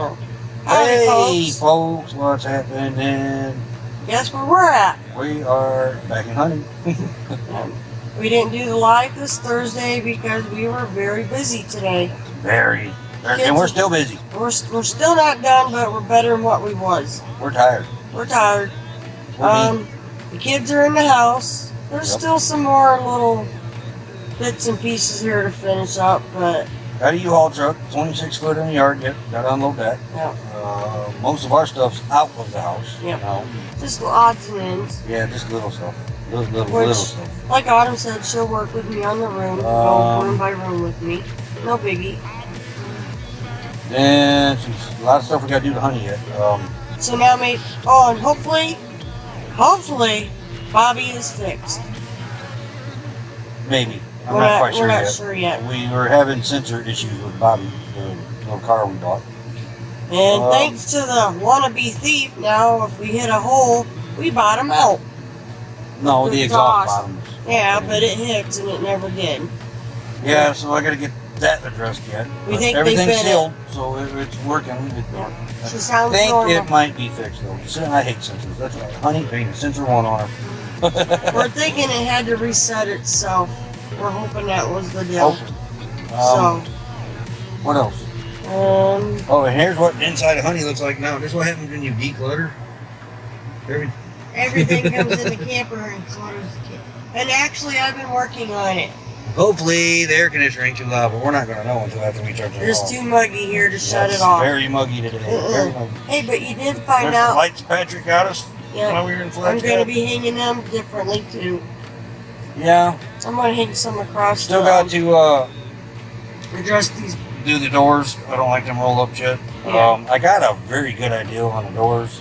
Oh. Howdy, Hey folks, what's happening? Guess where we're at? We are back in hunting. We didn't do the live this Thursday because we were very busy today. Very. And we're still busy. We're still not done, but we're better than what we was. We're tired. We're tired. The kids are in the house. There's still some more little bits and pieces here to finish up, but... Got a U-Haul truck, 26 foot in the yard yet. Got to unload that. Yeah. Most of our stuff's out of the house. Yeah. Now. Just odds and ends. Yeah, just little stuff. Little stuff. Like Autumn said, she'll work with me on the room. Go room by room with me. No biggie. And a lot of stuff we got to do to honey yet. So now and hopefully, Bobby is fixed. Maybe. I'm not quite sure yet. We're not sure yet. We were having sensor issues with Bobby, the little car we bought. And thanks to the wannabe thief, now if we hit a hole, we bottom out. No, the exhaust bottoms. Yeah, but it hits and it never did. Yeah, so I got to get that addressed yet. We think everything's sealed, so it's working. She sounds I think normal. it might be fixed though. I hate sensors. That's right. Honey, paint sensor one on her. We're thinking it had to reset itself. We're hoping that was the deal. What else? And here's what inside of honey looks like now. This is what happens when you declutter. Everything comes in the camper and clutters the camper. And actually, I've been working on it. Hopefully, the air conditioner ain't too loud, but we're not going to know until after we turn it off. It's too muggy here to shut it off. Very muggy today. Very muggy. Hey, but you did find There's out. The lights Patrick got us while we were in Flagstaff. I'm going to be hanging them differently too. Yeah. I'm going to hang some across. Still got to address these. Do the doors. I don't like them rolled up yet. Yeah. I got a very good idea on the doors.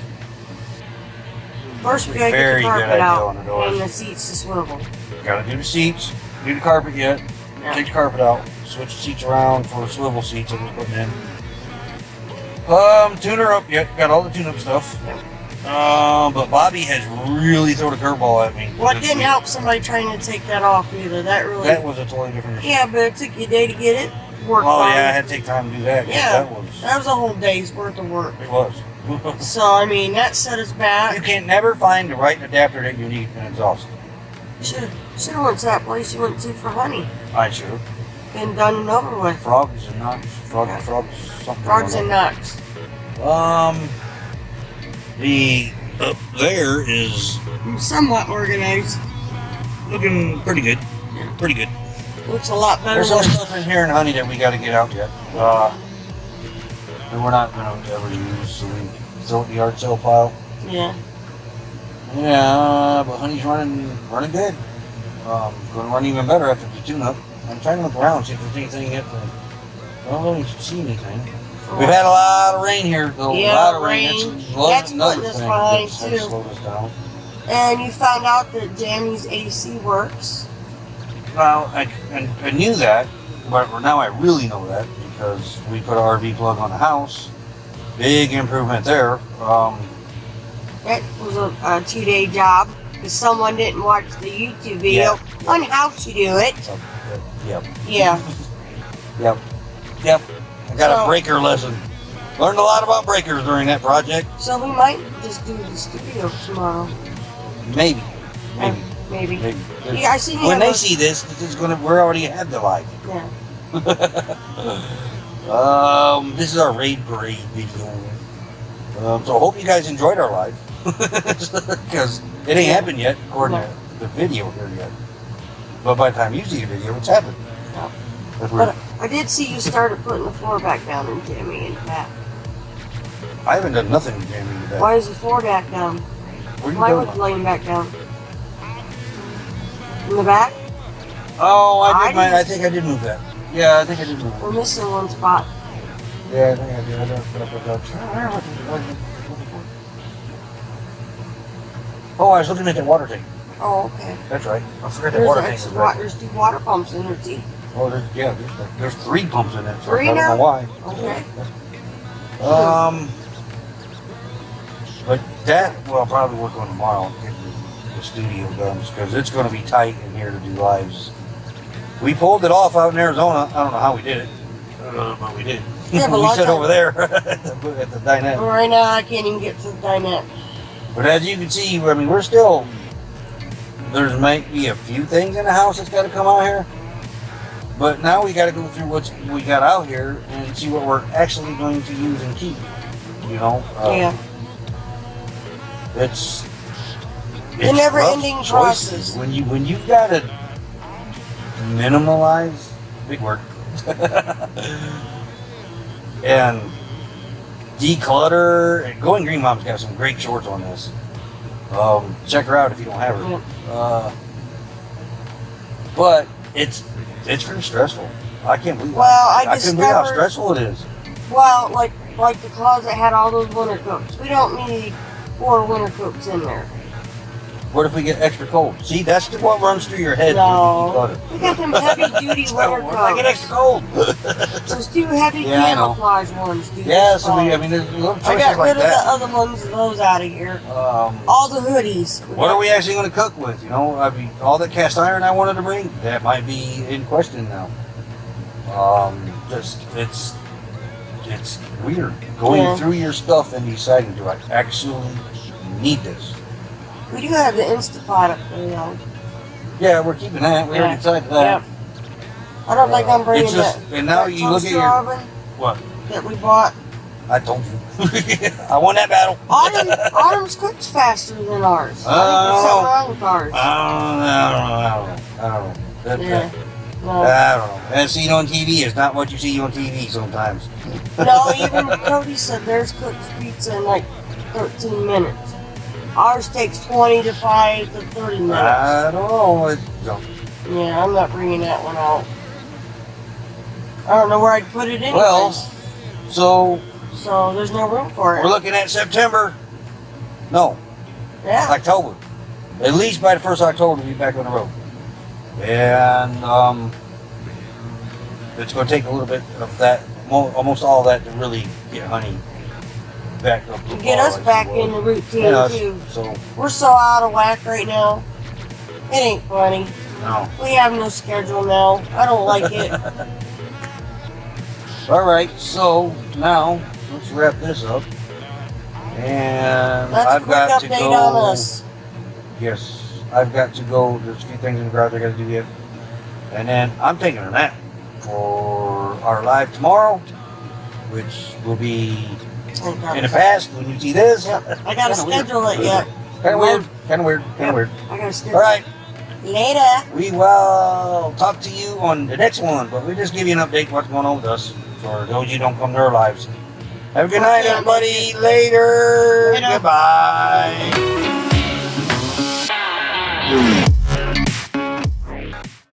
First, we got to get the carpet out and the seats to swivel. Got to do the seats. Do the carpet yet. Yeah. Take the carpet out. Switch the seats around for swivel seats that we're putting in. Tune her up yet. Got all the tune-up stuff. Yeah. But Bobby has really thrown a curveball at me. Well, it didn't help somebody trying to take that off either. That was a totally different issue. Yeah, but it took you a day to get it worked on. Yeah, I had to take time to do that. Yeah, that was a whole day's worth of work. It was. So, I mean, that set us back. You can never find the right adapter that you need in exhaust. Should have went to that place you went to for honey. I should have. Been done and over with. Frogs and nuts. Frogs, something. Frogs and nuts. The up there is somewhat organized. Looking pretty good. Yeah. Pretty good. Looks a lot better. There's some stuff in here in honey that we got to get out yet. And we're not going to ever use, so we throw it in the yard sale pile. Yeah. Yeah, but honey's running good. Going to run even better after the tune-up. I'm trying to look around, see if there's anything yet. I don't really see anything. We've had a lot of rain here, though. Yeah, a lot of rain. That's putting us behind, too. Slowed us down. And you found out that Jammy's AC works. Well, I knew that, but now I really know that because we put an RV plug on the house. Big improvement there. That was a 2-day job because someone didn't watch the YouTube video on how to do it. Yep. Yeah. Yep. I got a breaker lesson. Learned a lot about breakers during that project. So we might just do the studio tomorrow. Maybe. Yeah, I see. When they see this is gonna. We're already had the live. Yeah. This is our raid parade video. So I hope you guys enjoyed our live because it ain't happened yet, according to the video here yet. But by the time you see the video, it's happened. Yeah. But I did see you started putting the floor back down and jamming in the back. I haven't done nothing to jamming in the back. Why is the floor back down? Why was it laying back down? In the back? Oh, I think I did move that. Yeah, I think I did move it. We're missing one spot. Yeah, I think I did. Oh, I was looking at that water tank. Oh, okay. That's right. I forgot that water tank. There's 2 water pumps in there, too. Oh, there's 3 pumps in it. So 3 now? I don't know why. Okay. But that, well, I'll probably work on tomorrow, getting the studio done, because it's going to be tight in here to do lives. We pulled it off out in Arizona. I don't know how we did it, but we did. Yeah, but we lots sit of- over there at the dinette. Right now, I can't even get to the dinette. But as you can see, I mean, we're still. There's might be a few things in the house that's got to come out here. But now we got to go through what we got out here and see what we're actually going to use and keep. You know. Yeah. It's The never-ending rough process. choices. When you've got to minimalize, big word, and declutter. And Going Green Mom's got some great shorts on this. Check her out if you don't have her. But it's very stressful. I can't believe. Well, I couldn't believe how discovered- stressful it is. Well, like the closet had all those winter coats. We don't need 4 winter coats in there. What if we get extra cold? See, that's what runs through your head. No. We got them heavy-duty winter What if I get coats. extra cold? Those 2 heavy Yeah, I know. camouflage ones. Do Yeah, this so fine. there's little choices I got like rid of that. the other ones of those out of here. All the hoodies. What are we actually going to cook with? You know, I mean, all the cast iron I wanted to bring, that might be in question now. It's weird going through your stuff and deciding, do I actually need this? We do have the Instapot up there, though. Yeah, we're keeping that. We already decided that. Yep. I don't think I'm bringing It's just, that. and now that you look at toaster your oven what? that we bought. I told you, I won that battle. Autumn's cooks faster than ours. I think there's something wrong with ours. I don't know. That- Yeah. No. I don't know. As seen on TV is not what you see on TV sometimes. No, even Cody said theirs cooks pizza in like 13 minutes. Ours takes 20 to 5 to 30 minutes. I don't know. Yeah, I'm not bringing that one out. I don't know where I'd put it anyway. Well, so there's no room for it. we're looking at September. No, Yeah. October. At least by the 1st of October, we'll be back on the road. And it's going to take a little bit of that, almost all that, to really get honey back up. to Get par us like back it was. in the routine, Yeah, too. so, We're so out of whack right now. It ain't funny. no. We have no schedule now. I don't like it. All right, so now let's wrap this up. And That's a I've quick got to update go. on us. Yes, I've got to go. There's a few things in the garage I got to do yet. And then I'm taking a nap for our live tomorrow, which will be in the past when you see this. Yep. I gotta schedule it yet. Kind of weird. Kind of weird. Kind of weird. I gotta schedule All right. Later. We will talk to you on the next one, but we just give you an update what's going on with us for those you don't come to our lives. Have a good night, everybody. Later. Later. Goodbye.